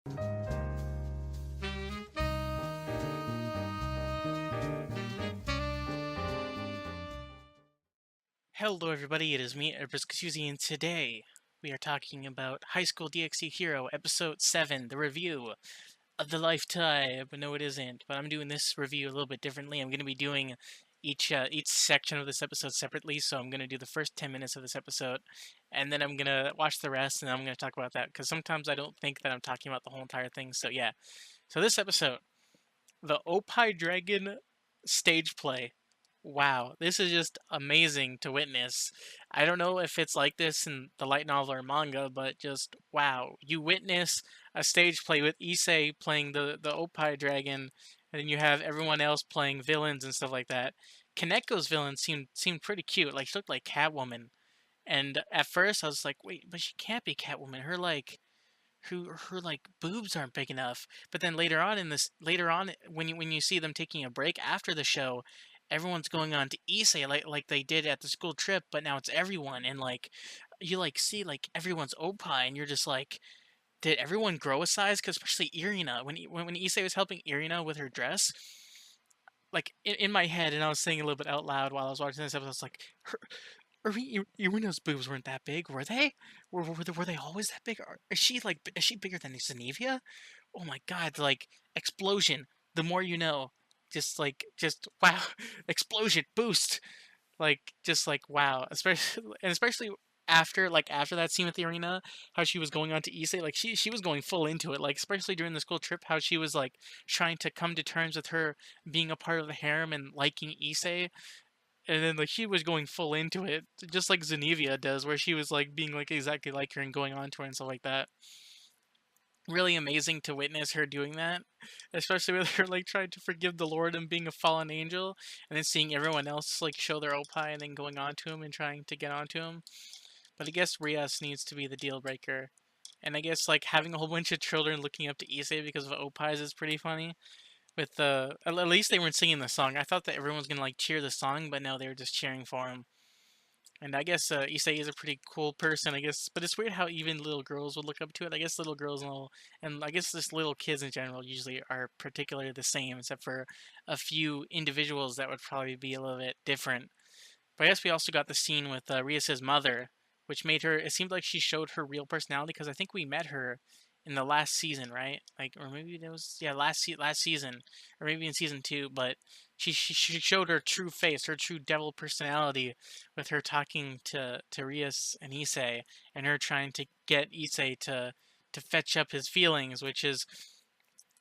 Hello everybody, it is me, EarthBound, and today we are talking about High School DXD Hero, Episode 7, the review of the lifetime. But no, it isn't. But I'm doing this review a little bit differently. I'm going to be doing each section of this episode separately, so I'm going to do the first 10 minutes of this episode, and then I'm going to watch the rest, and I'm going to talk about that, because sometimes I don't think that I'm talking about the whole entire thing, so yeah. So this episode, the Opie Dragon stage play. Wow, this is just amazing to witness. I don't know if it's like this in the light novel or manga, but just wow. You witness a stage play with Issei playing the Opie Dragon, and then you have everyone else playing villains and stuff like that. Kaneko's villain seemed pretty cute. Like she looked like Catwoman. And at first I was like, wait, but she can't be Catwoman. Her like boobs aren't big enough. But then later on when you see them taking a break after the show, everyone's going on to Issei like they did at the school trip, but now it's everyone, and like you like see like everyone's Opie, and you're just like, did everyone grow a size? Because especially Irina, when Issei was helping Irina with her dress, like in my head, and I was saying a little bit out loud while I was watching this episode, I was like, Irina's boobs weren't that big, were they? Were they always that big? Is she bigger than Xenevia? Oh my god! Like explosion. The more you know. Just wow, explosion boost. Just like wow. Especially after that scene with the arena, how she was going on to Issei, like she was going full into it. Like especially during the school trip, how she was like trying to come to terms with her being a part of the harem and liking Issei, and then like she was going full into it, just like Zenevia does, where she was like being like exactly like her and going on to her and stuff like that. Really amazing to witness her doing that, especially with her like trying to forgive the Lord and being a fallen angel, and then seeing everyone else like show their opie and then going on to him and trying to get onto him. But I guess Rias needs to be the deal breaker. And I guess like having a whole bunch of children looking up to Issei because of opies is pretty funny. With the at least they weren't singing the song. I thought that everyone was gonna like cheer the song, but no, they were just cheering for him. And I guess Issei is a pretty cool person, I guess. But it's weird how even little girls would look up to it. I guess little girls and I guess just little kids in general usually are particularly the same, except for a few individuals that would probably be a little bit different. But I guess we also got the scene with Rias's mother, which made her. It seemed like she showed her real personality, because I think we met her in the last season, right? Like, or maybe that was last season, or maybe in season 2. But she showed her true face, her true devil personality, with her talking to Rias and Issei, and her trying to get Issei to fetch up his feelings, which is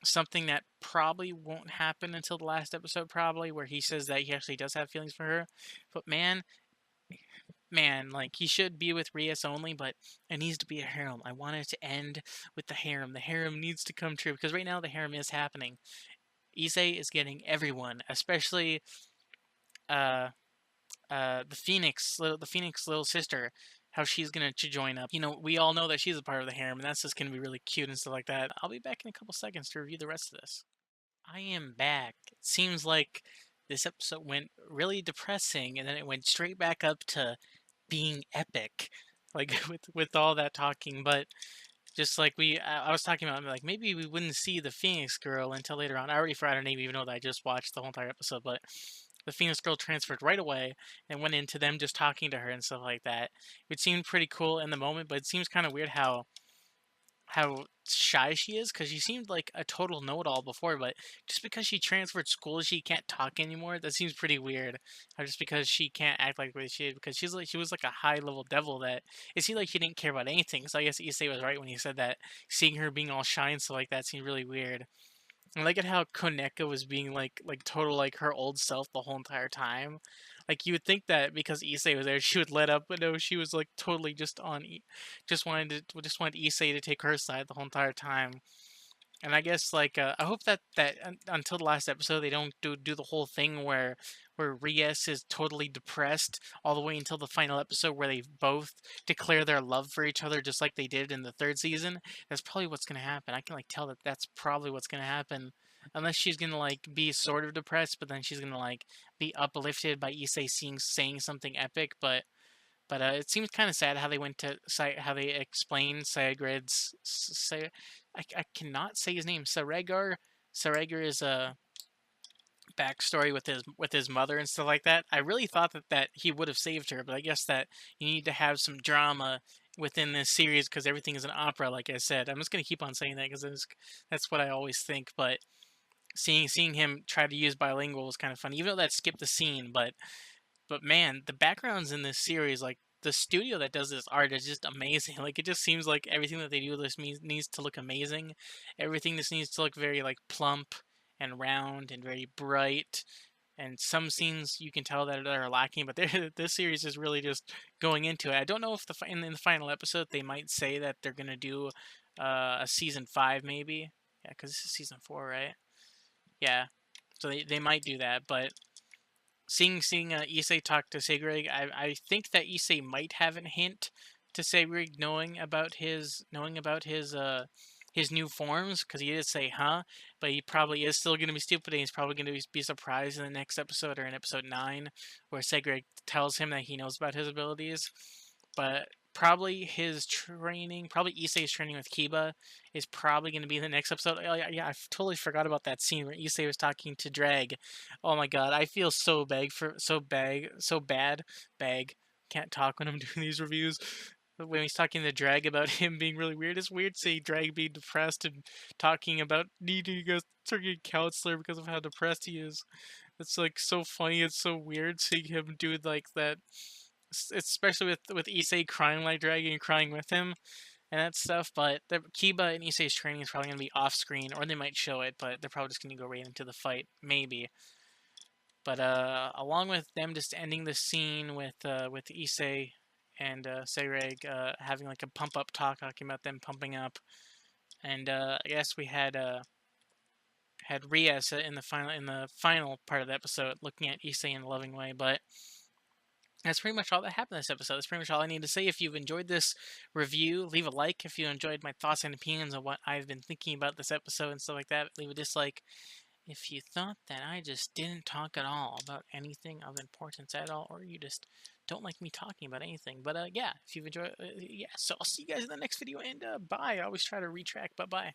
something that probably won't happen until the last episode, probably, where he says that he actually does have feelings for her. But man, like he should be with Rias only, but it needs to be a harem. I want it to end with the harem. The harem needs to come true, because right now the harem is happening. Issei is getting everyone, especially uh the Phoenix little sister, how she's gonna join up. You know, we all know that she's a part of the harem, and that's just gonna be really cute and stuff like that. I'll be back in a couple seconds to review the rest of this. I am back. It seems like this episode went really depressing, and then it went straight back up to being epic, like with all that talking. But just like I was talking about, like maybe we wouldn't see the Phoenix Girl until later on. I already forgot her name, even though that I just watched the whole entire episode. But the Phoenix Girl transferred right away and went into them just talking to her and stuff like that. It seemed pretty cool in the moment, but it seems kind of weird how shy she is, because she seemed like a total know-it-all before, but just because she transferred schools she can't talk anymore. That seems pretty weird. Or just because she can't act like the way she did, because she was like a high-level devil that it seemed like she didn't care about anything. So I guess Issei was right when he said that seeing her being all shy and stuff like that seemed really weird. I like it how Koneka was being like total like her old self the whole entire time. Like you would think that because Issei was there, she would let up, but no, she was like totally just on, just wanted Issei to take her side the whole entire time. And I guess like I hope that until the last episode they don't do the whole thing where Rias is totally depressed all the way until the final episode, where they both declare their love for each other just like they did in the third season. That's probably what's gonna happen. I can like tell that that's probably what's gonna happen, unless she's gonna like be sort of depressed, but then she's gonna like be uplifted by Issei saying something epic. But But it seems kind of sad how they went to how they explained Sagred's. I cannot say his name. Saregar. Saregar is a backstory with his mother and stuff like that. I really thought that he would have saved her, but I guess that you need to have some drama within this series because everything is an opera. Like I said, I'm just gonna keep on saying that because that's what I always think. But seeing him try to use bilingual was kind of funny, even though that skipped the scene. But man, the backgrounds in this series, like the studio that does this art is just amazing. Like it just seems like everything that they do this needs to look amazing. Everything just needs to look very like plump and round and very bright. And some scenes you can tell that are lacking, but this series is really just going into it. I don't know if in the final episode they might say that they're gonna do a season 5 maybe. Yeah, because this is season 4, right? Yeah, so they might do that, but seeing Issei talk to Segrig, I think that Issei might have a hint to Segrig knowing about his new forms because he did say huh, but he probably is still gonna be stupid and he's probably gonna be surprised in the next episode or in episode 9 where Segrig tells him that he knows about his abilities, but probably his training, probably Issei's training with Kiba is probably going to be in the next episode. Oh, yeah, I totally forgot about that scene where Issei was talking to Drag. Oh my god, I feel so bad. Bag. Can't talk when I'm doing these reviews. When he's talking to Drag about him being really weird, it's weird seeing Drag being depressed and talking about needing a freaking counselor because of how depressed he is. It's like so funny. It's so weird seeing him do like that, especially with Issei crying like Drag and crying with him and that stuff. But Kiba and Issei's training is probably gonna be off screen, or they might show it, but they're probably just gonna go right into the fight, maybe. But along with them just ending the scene with Issei and Seireg having like a pump up talk, talking about them pumping up, and I guess we had Rias in the final part of the episode, looking at Issei in a loving way. But that's pretty much all that happened this episode. That's pretty much all I need to say. If you've enjoyed this review, leave a like. If you enjoyed my thoughts and opinions on what I've been thinking about this episode and stuff like that, leave a dislike. If you thought that I just didn't talk at all about anything of importance at all, or you just don't like me talking about anything. But yeah, if you've enjoyed, yeah, so I'll see you guys in the next video, and bye. I always try to retract, but bye.